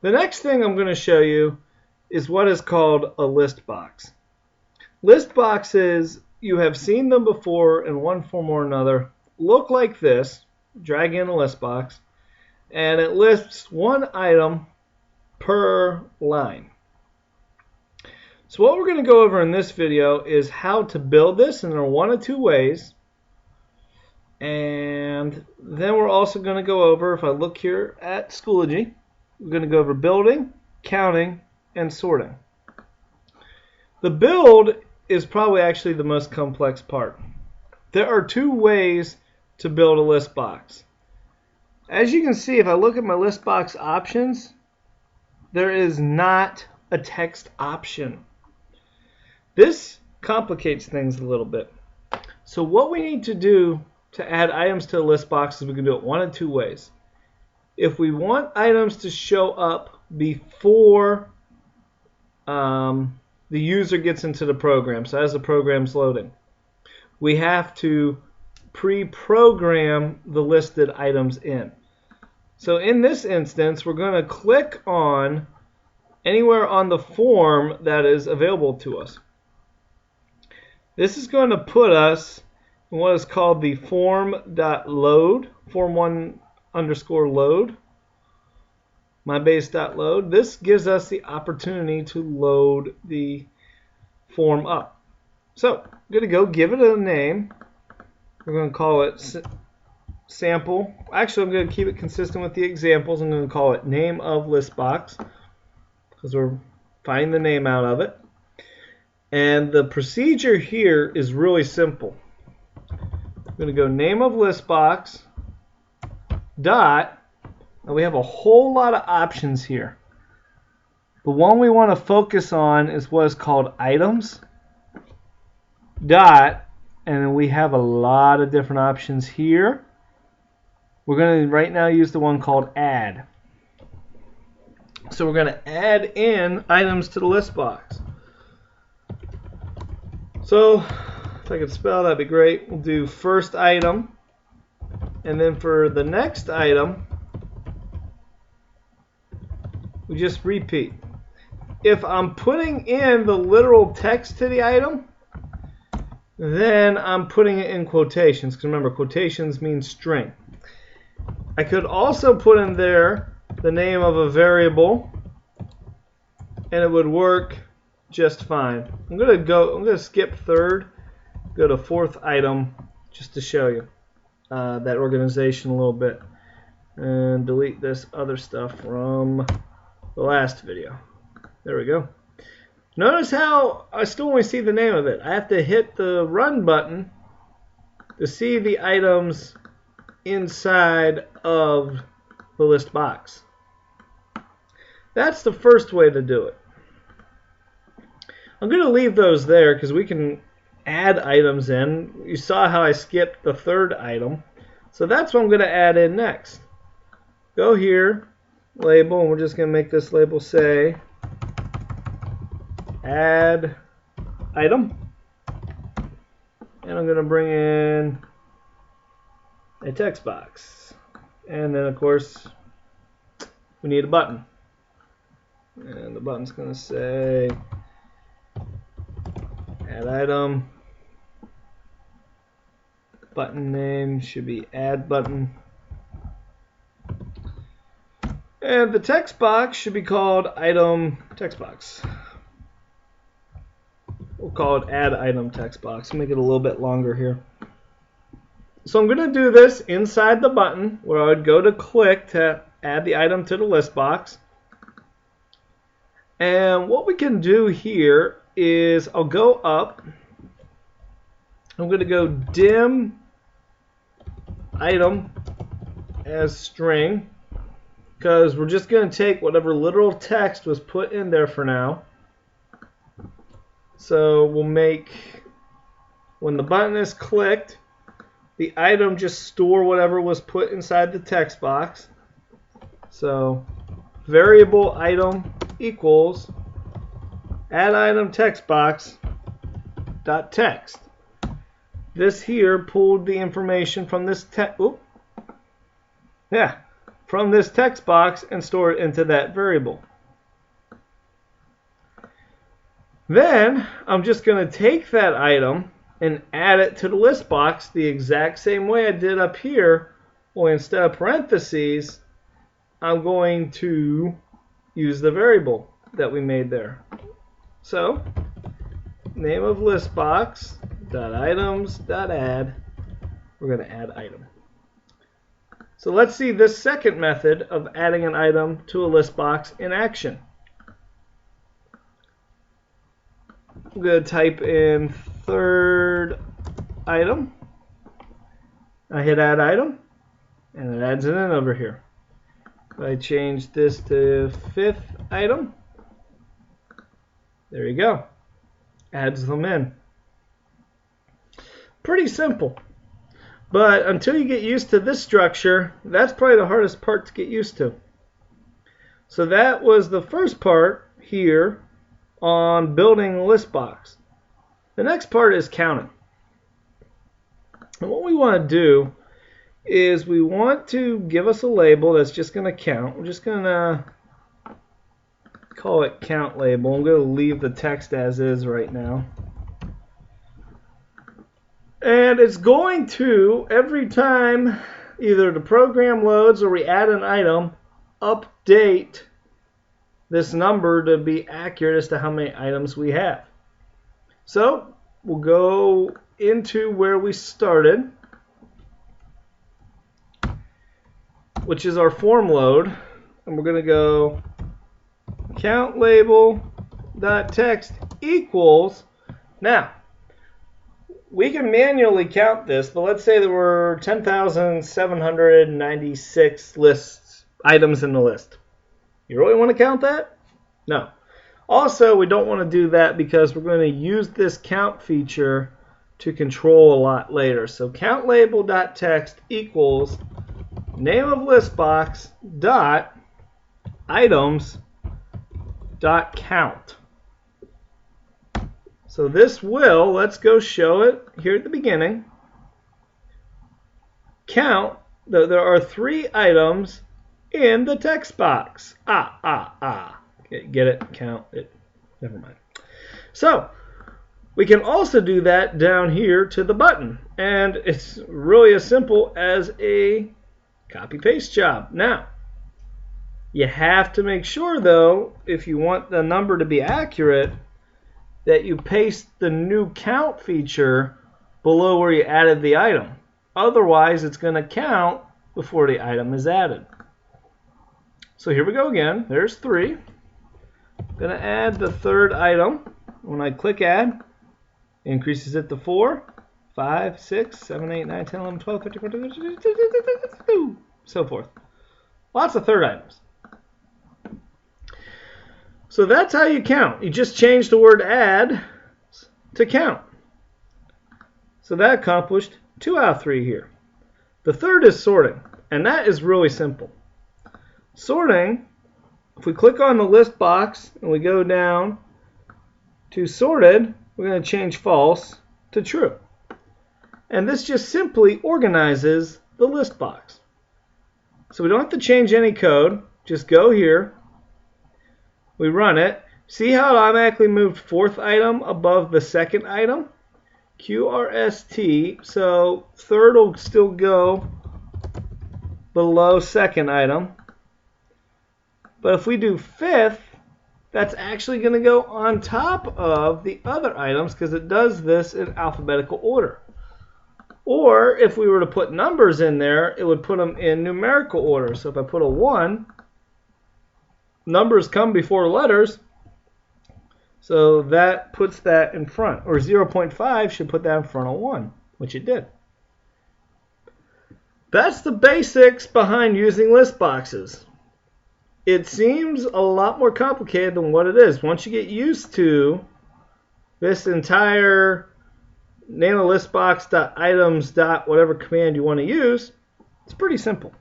The next thing I'm going to show you is what is called a list box. List boxes, you have seen them before in one form or another, look like this. Drag in a list box, and it lists one item per line. So what we're going to go over in this video is how to build this, and there are one of two ways. And then we're also going to go over, if I look here at Schoology, we're going to go over building, counting, and sorting. The build is probably actually the most complex part. There are two ways to build a list box. As you can see, if I look at my list box options, there is not a text option. This complicates things a little bit. So what we need to do to add items to the list box is we can do it one of two ways. If we want items to show up before the user gets into the program, so as the program's loading, we have to pre-program the listed items in. So in this instance, we're going to click on anywhere on the form that is available to us. This is going to put us in what is called the form.load, form1_load, mybase.load. This gives us the opportunity to load the form up. So I'm going to go give it a name. We're going to call it sample. Actually, I'm going to keep it consistent with the examples. I'm going to call it name of list box because we're finding the name out of it. And the procedure here is really simple. I'm going to go name of list box dot. Now we have a whole lot of options here. The one we want to focus on is what is called items dot. And then we have a lot of different options here. We're going to right now use the one called add. So we're going to add in items to the list box. So if I could spell, that'd be great. We'll do first item. And then for the next item, we just repeat. If I'm putting in the literal text to the item, then I'm putting it in quotations, because remember, quotations mean string. I could also put in there the name of a variable, and it would work just fine. I'm going to skip third, go to fourth item, just to show you that organization a little bit, and delete this other stuff from the last video. There we go. Notice how I still only see the name of it. I have to hit the run button to see the items inside of the list box. That's the first way to do it. I'm going to leave those there because we can add items in. You saw how I skipped the third item. So that's what I'm going to add in next. Go here, label, and we're just going to make this label say add item, and I'm going to bring in a text box, and then of course we need a button, and the button's going to say add item. Button name should be add button, and the text box should be called item text box. We'll call it add item text box. Make it a little bit longer here. So I'm going to do this inside the button where I would go to click to add the item to the list box. And what we can do here is I'll go up. I'm going to go dim item as string because we're just going to take whatever literal text was put in there for now. So we'll make, when the button is clicked, the item just store whatever was put inside the text box. So variable item equals add item text box dot text. This here pulled the information from this from this text box and store it into that variable. Then I'm just going to take that item and add it to the list box the exact same way I did up here. Only instead of parentheses, I'm going to use the variable that we made there. So, name of list box dot items dot add. We're going to add item. So let's see this second method of adding an item to a list box in action. I'm going to type in third item. I hit add item, and it adds it in over here. If I change this to fifth item, there you go. Adds them in. Pretty simple. But until you get used to this structure, that's probably the hardest part to get used to. So that was the first part here on building a list box. The next part is counting. And what we want to do is we want to give us a label that's just going to count. We're just going to call it count label. I'm going to leave the text as is right now. And it's going to, every time either the program loads or we add an item, update this number to be accurate as to how many items we have. So we'll go into where we started, which is our form load, and we're going to go count label dot text equals. Now we can manually count this, but let's say there were 10,796 items in the list. You really want to count that? No. Also, we don't want to do that because we're going to use this count feature to control a lot later. So count label dot text equals name of list box dot items dot count. So this will, let's go show it here at the beginning. Count, there are 3 items in the text box. Okay, get it? Count it. Never mind. So we can also do that down here to the button. And it's really as simple as a copy-paste job. Now, you have to make sure, though, if you want the number to be accurate, that you paste the new count feature below where you added the item. Otherwise, it's going to count before the item is added. So here we go again. There's 3. I'm going to add the third item. When I click add, it increases it to 4, 5, 6, 7, 8, 9, 10, 11, 12, 13, 14, 15, so forth. Lots of third items. So that's how you count. You just change the word add to count. So that accomplished 2 out of 3 here. The third is sorting, and that is really simple. Sorting, if we click on the list box and we go down to sorted, we're going to change false to true. And this just simply organizes the list box. So we don't have to change any code. Just go here. We run it. See how it automatically moved 4th item above the 2nd item? QRST. So 3rd will still go below 2nd item. But if we do 5th, that's actually going to go on top of the other items because it does this in alphabetical order. Or if we were to put numbers in there, it would put them in numerical order. So if I put a 1, numbers come before letters, so that puts that in front. Or 0.5 should put that in front of 1, which it did. That's the basics behind using list boxes. It seems a lot more complicated than what it is. Once you get used to this entire name of list box dot items dot whatever command you want to use, it's pretty simple.